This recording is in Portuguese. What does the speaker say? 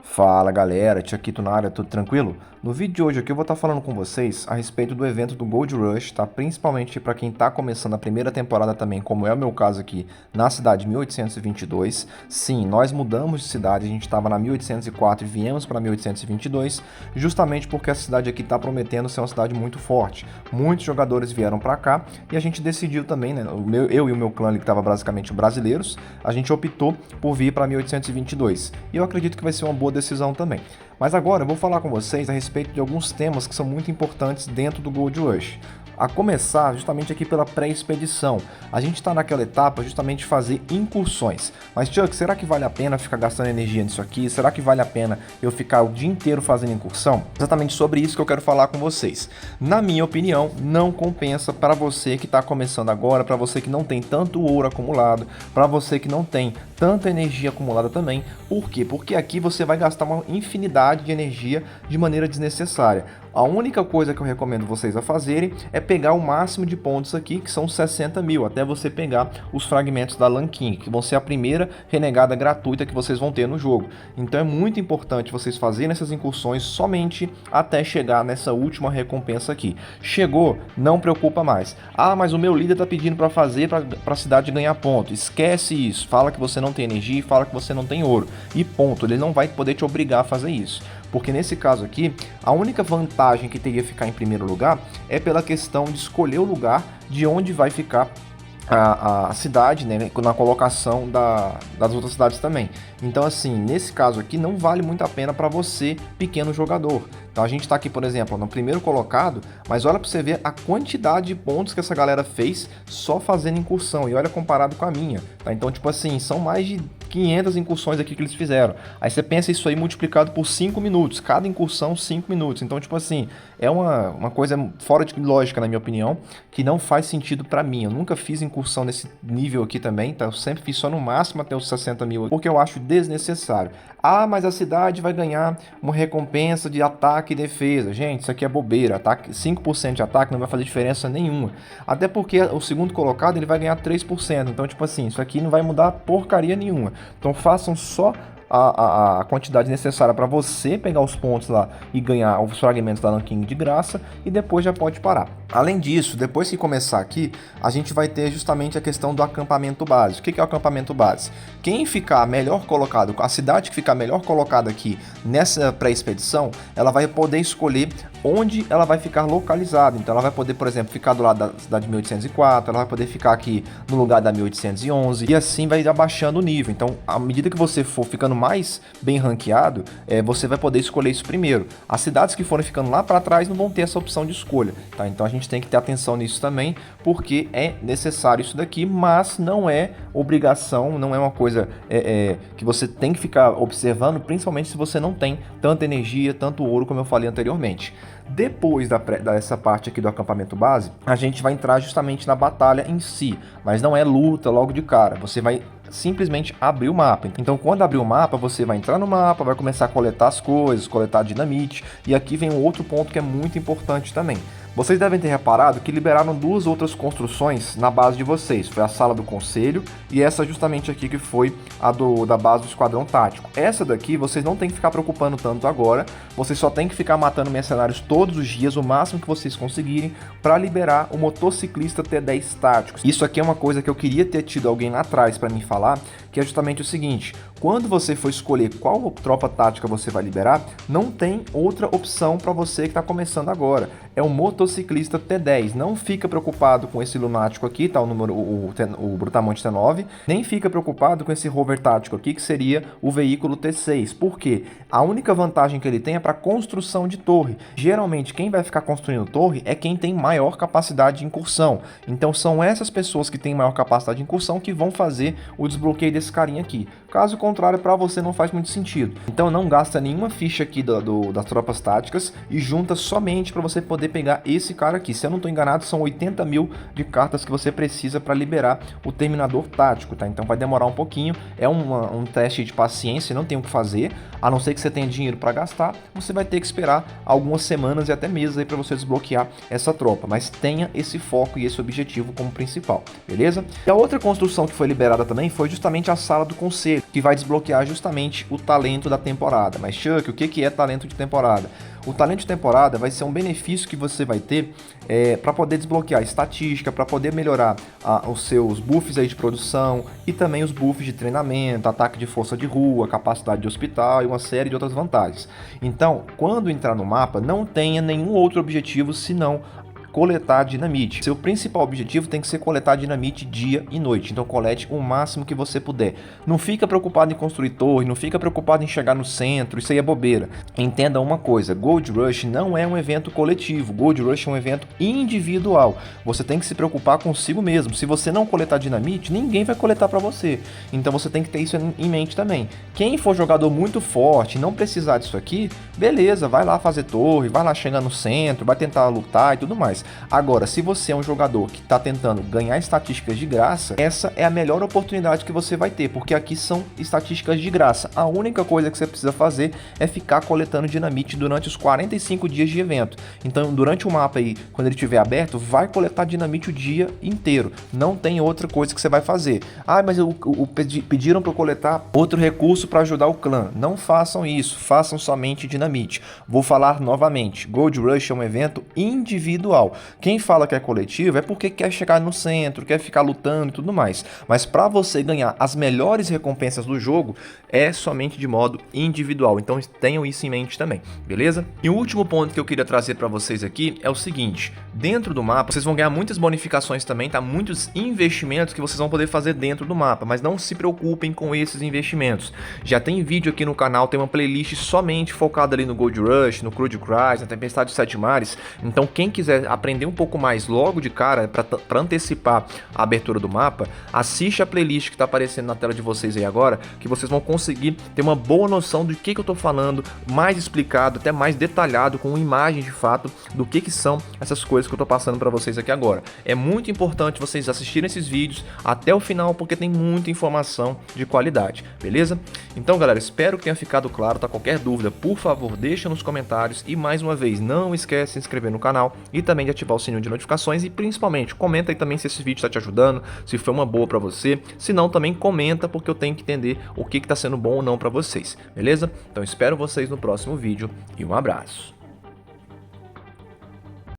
Fala galera, Tiaquito na área, tudo tranquilo? No vídeo de hoje aqui eu vou estar falando com vocês a respeito do evento do Gold Rush, tá? Principalmente para quem está começando a primeira temporada também, como é o meu caso aqui, na cidade 1822. Sim, nós mudamos de cidade, a gente estava na 1804 e viemos para 1822, justamente porque a cidade aqui está prometendo ser uma cidade muito forte. Muitos jogadores vieram para cá e a gente decidiu também, né? Eu e o meu clã que estava basicamente brasileiros, a gente optou por vir para 1822. E eu acredito que vai ser uma boa decisão também. Mas agora eu vou falar com vocês a respeito de alguns temas que são muito importantes dentro do Gold Rush. A começar justamente aqui pela pré-expedição. A gente está naquela etapa justamente de fazer incursões. Mas Chuck, será que vale a pena ficar gastando energia nisso aqui? Será que vale a pena eu ficar o dia inteiro fazendo incursão? Exatamente sobre isso que eu quero falar com vocês. Na minha opinião, não compensa para você que está começando agora, para você que não tem tanto ouro acumulado, para você que não tem tanta energia acumulada também. Por quê? Porque aqui você vai gastar uma infinidade de energia de maneira desnecessária. A única coisa que eu recomendo vocês a fazerem é pegar o máximo de pontos aqui, que são 60 mil, até você pegar os fragmentos da Lan King, que vão ser a primeira renegada gratuita que vocês vão ter no jogo. Então é muito importante vocês fazerem essas incursões somente até chegar nessa última recompensa aqui. Chegou, não preocupa mais. Ah, mas o meu líder está pedindo para fazer para a cidade ganhar ponto. Esquece isso, fala que você não tem energia e fala que você não tem ouro. E ponto, ele não vai poder te obrigar a fazer isso. Porque nesse caso aqui, a única vantagem que teria ficar em primeiro lugar é pela questão de escolher o lugar de onde vai ficar a cidade, né, na colocação das outras cidades também. Então assim, nesse caso aqui não vale muito a pena para você, pequeno jogador. Então a gente está aqui, por exemplo, no primeiro colocado, mas olha para você ver a quantidade de pontos que essa galera fez só fazendo incursão, e olha comparado com a minha, tá? Então tipo assim, são mais de 500 incursões aqui que eles fizeram. Aí você pensa isso aí multiplicado por 5 minutos, cada incursão 5 minutos. Então tipo assim, é uma coisa fora de lógica na minha opinião, que não faz sentido para mim. Eu nunca fiz incursão nesse nível aqui também, tá? Eu sempre fiz só no máximo até os 60 mil, porque eu acho desnecessário. Ah, mas a cidade vai ganhar uma recompensa de ataque e defesa. Gente, isso aqui é bobeira. Ataque, 5% de ataque não vai fazer diferença nenhuma. Até porque o segundo colocado ele vai ganhar 3%. Então, tipo assim, isso aqui não vai mudar porcaria nenhuma. Então façam só a quantidade necessária para você pegar os pontos lá e ganhar os fragmentos da Lan King de graça, e depois já pode parar. Além disso, depois que começar aqui, a gente vai ter justamente a questão do acampamento base. O que é o acampamento base? Quem ficar melhor colocado, a cidade que ficar melhor colocada aqui nessa pré-expedição, ela vai poder escolher onde ela vai ficar localizada. Então ela vai poder, por exemplo, ficar do lado da cidade 1804, ela vai poder ficar aqui no lugar da 1811, e assim vai abaixando o nível. Então, à medida que você for ficando mais bem ranqueado, você vai poder escolher isso primeiro. As cidades que forem ficando lá para trás não vão ter essa opção de escolha, tá? Então a gente tem que ter atenção nisso também, porque é necessário isso daqui, mas não é obrigação, não é uma coisa que você tem que ficar observando, principalmente se você não tem tanta energia, tanto ouro, como eu falei anteriormente. Depois dessa parte aqui do acampamento base, a gente vai entrar justamente na batalha em si, mas não é luta logo de cara, você vai simplesmente abrir o mapa. Então quando abrir o mapa, você vai entrar no mapa, vai começar a coletar as coisas, coletar dinamite, e aqui vem um outro ponto que é muito importante também. Vocês devem ter reparado que liberaram duas outras construções na base de vocês. Foi a sala do conselho e essa justamente aqui que foi a da base do esquadrão tático. Essa daqui vocês não tem que ficar preocupando tanto agora. Vocês só tem que ficar matando mercenários todos os dias, o máximo que vocês conseguirem, para liberar o motociclista T10 táticos. Isso aqui é uma coisa que eu queria ter tido alguém lá atrás para me falar, que é justamente o seguinte: quando você for escolher qual tropa tática você vai liberar, não tem outra opção para você que está começando agora. É o motociclista T10. Não fica preocupado com esse lunático aqui, tá? O Brutamonte T9. Nem fica preocupado com esse rover tático aqui, que seria o veículo T6. Por quê? A única vantagem que ele tem é para construção de torre. Geralmente quem vai ficar construindo torre é quem tem maior capacidade de incursão. Então são essas pessoas que têm maior capacidade de incursão que vão fazer o desbloqueio desse carinha aqui. Caso contrário, para você não faz muito sentido. Então não gasta nenhuma ficha aqui das tropas táticas e junta somente para você poder pegar esse cara aqui. Se eu não estou enganado, são 80 mil de cartas que você precisa para liberar o terminador tático, tá? Então vai demorar um pouquinho, é um teste de paciência, não tem o que fazer, a não ser que você tenha dinheiro para gastar, você vai ter que esperar algumas semanas e até meses aí para você desbloquear essa tropa, mas tenha esse foco e esse objetivo como principal, beleza? E a outra construção que foi liberada também foi justamente justamente a sala do conselho, que vai desbloquear justamente o talento da temporada. Mas Chuck, o que é talento de temporada? O talento de temporada vai ser um benefício que você vai ter para poder desbloquear estatística, para poder melhorar os seus buffs aí de produção e também os buffs de treinamento, ataque de força de rua, capacidade de hospital e uma série de outras vantagens. Então, quando entrar no mapa, não tenha nenhum outro objetivo senão coletar dinamite. Seu principal objetivo tem que ser coletar dinamite dia e noite, então colete o máximo que você puder. Não fica preocupado em construir torre, não fica preocupado em chegar no centro, isso aí é bobeira. Entenda uma coisa, Gold Rush não é um evento coletivo, Gold Rush é um evento individual. Você tem que se preocupar consigo mesmo. Se você não coletar dinamite, ninguém vai coletar para você. Então você tem que ter isso em mente também. Quem for jogador muito forte, não precisar disso aqui, beleza, vai lá fazer torre, vai lá chegar no centro, vai tentar lutar e tudo mais. Agora, se você é um jogador que está tentando ganhar estatísticas de graça, essa é a melhor oportunidade que você vai ter, porque aqui são estatísticas de graça. A única coisa que você precisa fazer é ficar coletando dinamite durante os 45 dias de evento. Então, durante o mapa aí, quando ele estiver aberto, vai coletar dinamite o dia inteiro. Não tem outra coisa que você vai fazer. Ah, mas pediram para eu coletar outro recurso para ajudar o clã. Não façam isso, façam somente dinamite. Vou falar novamente, Gold Rush é um evento individual. Quem fala que é coletivo é porque quer chegar no centro, quer ficar lutando e tudo mais. Mas para você ganhar as melhores recompensas do jogo, é somente de modo individual. Então tenham isso em mente também, beleza? E o último ponto que eu queria trazer para vocês aqui é o seguinte: dentro do mapa, vocês vão ganhar muitas bonificações também, tá? Muitos investimentos que vocês vão poder fazer dentro do mapa, mas não se preocupem com esses investimentos. Já tem vídeo aqui no canal, tem uma playlist somente focada ali no Gold Rush, no Crude Cries, na Tempestade dos Sete Mares. Então quem quiser aprender um pouco mais logo de cara, para antecipar a abertura do mapa, assiste a playlist que está aparecendo na tela de vocês aí agora, que vocês vão conseguir ter uma boa noção do que eu estou falando, mais explicado, até mais detalhado, com imagens de fato do que são essas coisas que eu estou passando para vocês aqui agora. É muito importante vocês assistirem esses vídeos até o final, porque tem muita informação de qualidade, beleza? Então galera, espero que tenha ficado claro, tá? Qualquer dúvida, por favor, deixa nos comentários e mais uma vez, não esquece de se inscrever no canal e também de ativar o sininho de notificações e principalmente comenta aí também se esse vídeo está te ajudando, se foi uma boa para você, se não também comenta, porque eu tenho que entender o que está sendo bom ou não para vocês, beleza? Então espero vocês no próximo vídeo e um abraço.